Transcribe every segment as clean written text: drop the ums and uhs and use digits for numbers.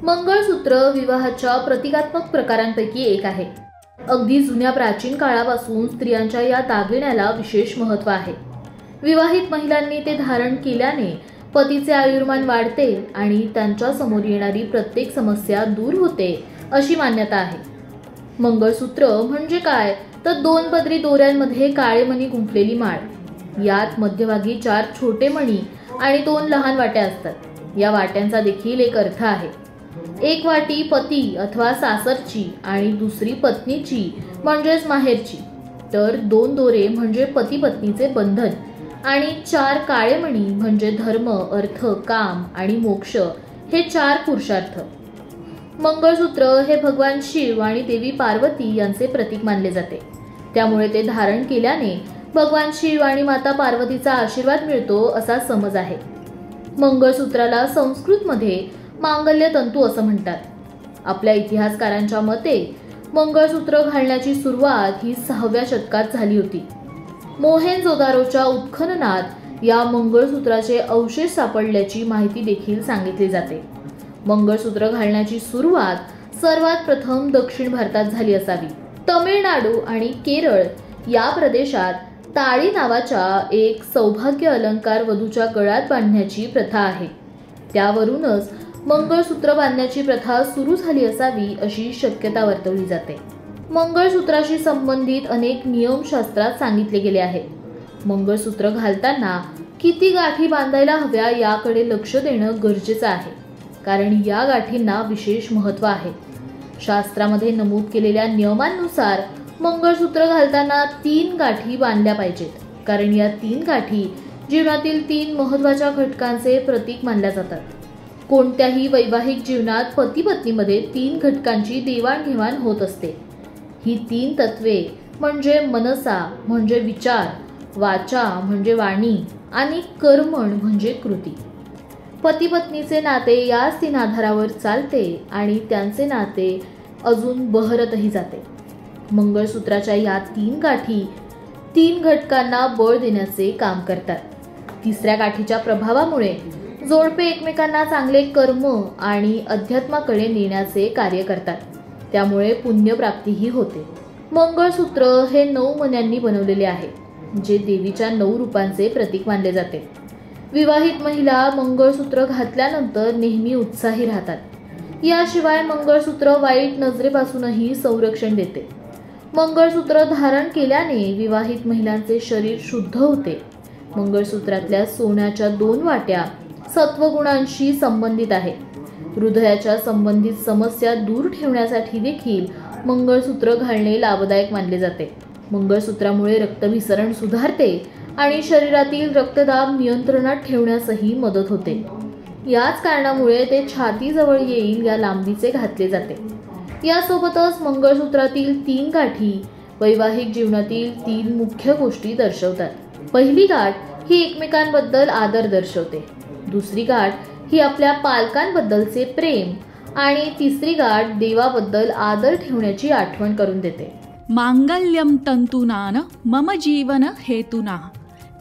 मंगळसूत्र विवाहाच्या प्रतिकात्मक प्रकारांपैकी एक आहे. अगदी जुन्या प्राचीन काळापासून स्त्रियांच्या या दागिन्याला विशेष महत्त्व आहे. विवाहित महिलांनी ते धारण केल्याने पतीचे आयुर्मान वाढते आणि त्यांच्या समोर येणारी प्रत्येक समस्या दूर होते अशी मान्यता आहे. मंगळसूत्र म्हणजे काय तर 2 पदरी दोऱ्यांमध्ये काळे मणी गुंफलेली माळ. यात मध्यभागी 4 छोटे मणी आणि 2 लहान वाट्या असतात. या वाट्यांचा देखील एक अर्थ आहे. एक वाटी पती अथवा सासरची आणि दुसरी पत्नीची म्हणजेच माहेरची, तर 2 दोरे म्हणजे पती पत्नीचे बंधन आणि 4 काळे मणी म्हणजे धर्म, अर्थ, काम आणि मोक्ष हे 4 पुरुषार्थ. मंगळसूत्र हे भगवान शिव आणि देवी पार्वती यांचे प्रतीक मानले जाते. त्यामुळे ते धारण केल्याने भगवान शिव आणि माता पार्वतीचा आशीर्वाद मिळतो असा समज आहे. मंगळसूत्राला संस्कृतमध्ये मांगल्य तंतू असं म्हणतात. आपल्या इतिहासकारांच्या मते मंगळसूत्र घालण्याची सुरुवात ही 6व्या शतकात झाली होती. मोहेंजोदारोच्या उत्खननात या मंगळसूत्राचे अवशेष सापडल्याची माहिती देखील सांगितली जाते. मंगळसूत्र घालण्याची सुरुवात सर्वात प्रथम दक्षिण भारतात झाली असावी. तमिळनाडू आणि केरळ या प्रदेशात ताळी नावाच्या एक सौभाग्य अलंकार वधूच्या गळ्यात बांधण्याची प्रथा आहे. त्यावरूनच मंगळसूत्र बांधण्याची प्रथा सुरू झाली असावी अशी शक्यता वर्तवली जाते. मंगळसूत्राशी संबंधित अनेक नियम शास्त्रात सांगितले गेले आहेत. मंगळसूत्र घालताना किती गाठी बांधायला हव्या याकडे लक्ष देणं गरजेचं आहे, कारण या गाठींना विशेष महत्त्व आहे. शास्त्रामध्ये नमूद केलेल्या नियमांनुसार मंगळसूत्र घालताना 3 गाठी बांधल्या पाहिजेत, कारण या 3 गाठी जीवनातील 3 महत्त्वाच्या घटकांचे प्रतीक मानल्या जातात. कोणत्याही वैवाहिक जीवनात पती पत्नीमध्ये 3 घटकांची देवाणघेवाण होत असते. ही 3 तत्वे म्हणजे मनसा म्हणजे विचार, वाचा म्हणजे वाणी आणि कर्मण म्हणजे कृती. पती पत्नीचे नाते याच 3 आधारावर चालते आणि त्यांचे नाते अजून बहरतही जाते. मंगळसूत्राच्या या 3 गाठी 3 घटकांना बळ देण्याचे काम करतात. 3ऱ्या गाठीच्या प्रभावामुळे जोडपे एकमेकांना चांगले कर्म आणि अध्यात्माकडे नेण्याचे कार्य करतात. त्यामुळे पुण्यप्राप्तीही होते. मंगळसूत्र हे 9 मण्यांनी बनवलेले आहे, जे देवीच्या 9 रूपांचे प्रतीक मानले जाते. विवाहित महिला मंगळसूत्र घातल्यानंतर नेहमी उत्साही राहतात. याशिवाय मंगळसूत्र वाईट नजरेपासूनही संरक्षण देते. मंगळसूत्र धारण केल्याने विवाहित महिलांचे शरीर शुद्ध होते. मंगळसूत्रातल्या सोन्याच्या 2 वाट्या सत्वगुणांशी संबंधित आहेत. हृदयाच्या संबंधित समस्या दूर ठेवण्यासाठी देखील मंगळसूत्र घालणे लाभदायक मानले जाते. मंगळसूत्रामुळे रक्तभिसरण सुधारते आणि शरीरातील रक्तदाब नियंत्रणात ठेवण्यासही मदत होते. याच कारणामुळे ते छातीजवळ येईल या लांबीचे घातले जाते. यासोबतच मंगळसूत्रातील 3 गाठी वैवाहिक जीवनातील 3 मुख्य गोष्टी दर्शवतात. पहिली गाठ ही एकमेकांबद्दल आदर दर्शवते. दुसरी गाठ ही आपल्या पालकांबद्दलचे प्रेम आणि तिसरी गाठ देवाबद्दल आदर ठेवण्याची आठवण करून देते. मांगल्यम तंतूनान मम जीवन हेतुना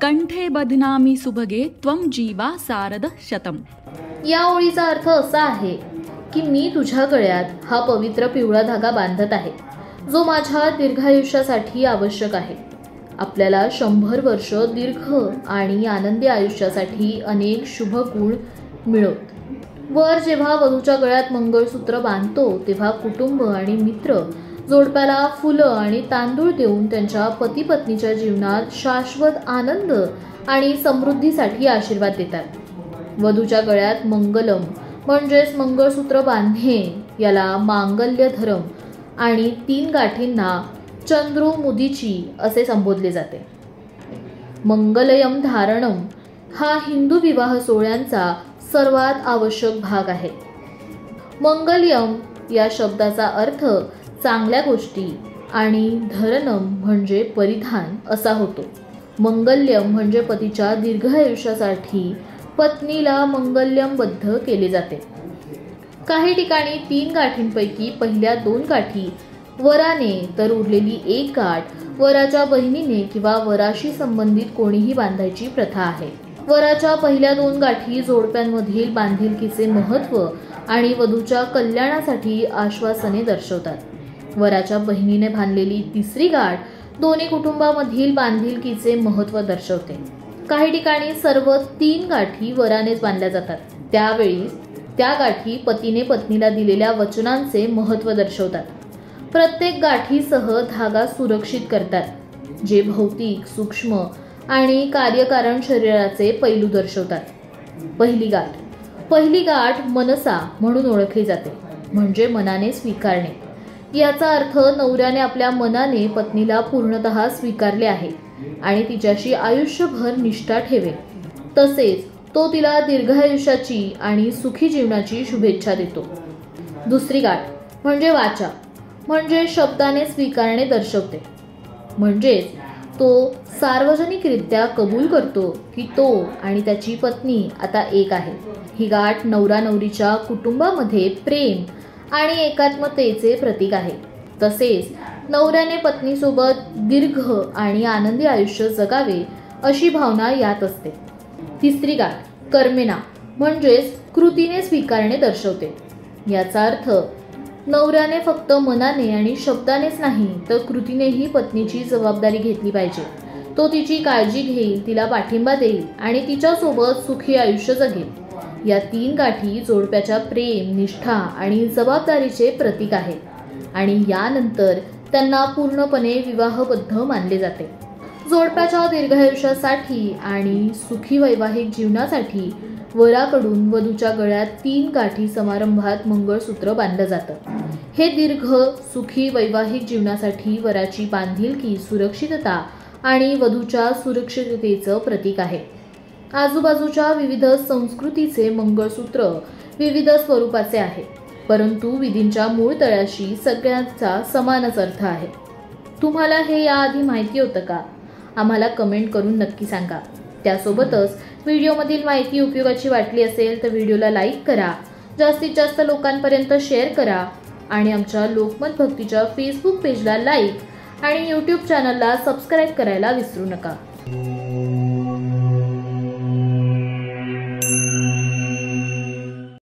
कंठे बध्नामी सुभगे त्वं जीवा सारद शतम. या ओळीचा अर्थ असा आहे की मी तुझ्या गळ्यात हा पवित्र पिवळा धागा बांधत आहे, जो माझ्या दीर्घायुष्यासाठी आवश्यक आहे. आपल्याला 100 वर्ष दीर्घ आणि आनंदी आयुष्यासाठी अनेक शुभ गुण मिळवत. वर जेव्हा वधूच्या गळ्यात मंगळसूत्र बांधतो तेव्हा कुटुंब आणि मित्र जोडप्याला फुलं आणि तांदूळ देऊन त्यांच्या पती पत्नीच्या जीवनात शाश्वत आनंद आणि समृद्धीसाठी आशीर्वाद देतात. वधूच्या गळ्यात मंगलम म्हणजेच मंगळसूत्र बांधणे याला मांगल्य धरम आणि 3 गाठींना चंद्रू मुदीची असे संबोधले जाते. मंगलयम धारणम हा हिंदू विवाह सोहळ्यांचा सर्वात आवश्यक भाग आहे. मंगल्यम या शब्दाचा अर्थ चांगल्या गोष्टी आणि धरणम म्हणजे परिधान असा होतो. मंगल्यम म्हणजे पतीच्या दीर्घायुष्यासाठी पत्नीला मंगल्यमबद्ध केले जाते. काही ठिकाणी 3 गाठींपैकी पहिल्या 2 गाठी वराने तर उरलेली 1 गाठ वराच्या बहिणीने किंवा वराशी संबंधित कोणीही बांधायची प्रथा आहे. वराच्या पहिल्या 2 गाठी जोडप्यांमधील बांधिलकीचे महत्त्व आणि वधूच्या कल्याणासाठी आश्वासने दर्शवतात। वराच्या बहिणीने बांधलेली तिसरी गाठ दोन्ही कुटुंबामधील बांधिलकीचे महत्त्व दर्शवते। काही ठिकाणी सर्व 3 गाठी वरानेच बांधल्या जातात। त्यावेळी त्या गाठी पतीने पत्नीला दिलेल्या वचनांचे महत्त्व दर्शवतात। प्रत्येक गाठीसह धागा सुरक्षित करतात, जे भौतिक, सूक्ष्म आणि कार्यकारण शरीराचे पैलू दर्शवतात। पहिली गाठ मनसा म्हणून ओळखली जाते, म्हणजे मनाने स्वीकारणे। याचा अर्थ नवऱ्याने आपल्या मनाने पत्नीला पूर्णतः स्वीकारले आहे आणि तिच्याशी आयुष्यभर निष्ठा ठेवेल। तसेच तो तिला दीर्घायुष्याची आणि सुखी जीवनाची शुभेच्छा देतो। दुसरी गाठ म्हणजे वाचा, म्हणजे शब्दाने स्वीकारणे दर्शवते। म्हणजेच तो सार्वजनिकरित्या कबूल करतो की तो आणि त्याची पत्नी आता एक आहे। ही गाठ नवरा नवरीच्या कुटुंबामध्ये प्रेम आणि एकात्मतेचे प्रतीक आहे। तसेच नवऱ्याने पत्नीसोबत दीर्घ आणि आनंदी आयुष्य जगावे अशी भावना यात असते। तिसरी गाठ कर्मेना, म्हणजेच कृतीने स्वीकारणे दर्शवते। याचा अर्थ नवऱ्याने फक्त मनाने आणि शब्दानेच नाही तर कृतीनेही पत्नीची जबाबदारी घेतली पाहिजे। तो तिची काळजी घेईल, तिला पाठिंबा देईल आणि तिच्यासोबत सुखी आयुष्य जगेल। या 3 गाठी जोडप्याच्या प्रेम, निष्ठा आणि जबाबदारीचे प्रतीक आहेत आणि यानंतर त्यांना पूर्णपणे विवाहबद्ध मानले जाते। जोडप्याच्या दीर्घायुष्यासाठी आणि सुखी वैवाहिक जीवनासाठी वराकडून वधूच्या गळ्यात 3 गाठी समारंभात मंगळसूत्र बांधलं जातं। हे दीर्घ सुखी वैवाहिक जीवनासाठी वराची बांधिलकी, सुरक्षितता आणि वधूच्या सुरक्षिततेचं प्रतीक आहे। आजूबाजूच्या विविध संस्कृतीचे मंगळसूत्र विविध स्वरूपाचे आहे, परंतु विधींच्या मूळ तळाशी सगळ्यांचा समानच अर्थ आहे। तुम्हाला हे याआधी माहिती होतं का? आम्हाला कमेंट करून नक्की सांगा। त्यासोबतच व्हिडिओमधील माहिती उपयोगाची वाटली असेल तर व्हिडिओला लाईक करा, जास्तीत जास्त लोकांपर्यंत शेअर करा आणि आमच्या लोकमत भक्तीच्या फेसबुक पेजला लाईक आणि यूट्यूब चॅनलला सबस्क्राईब करायला विसरू नका।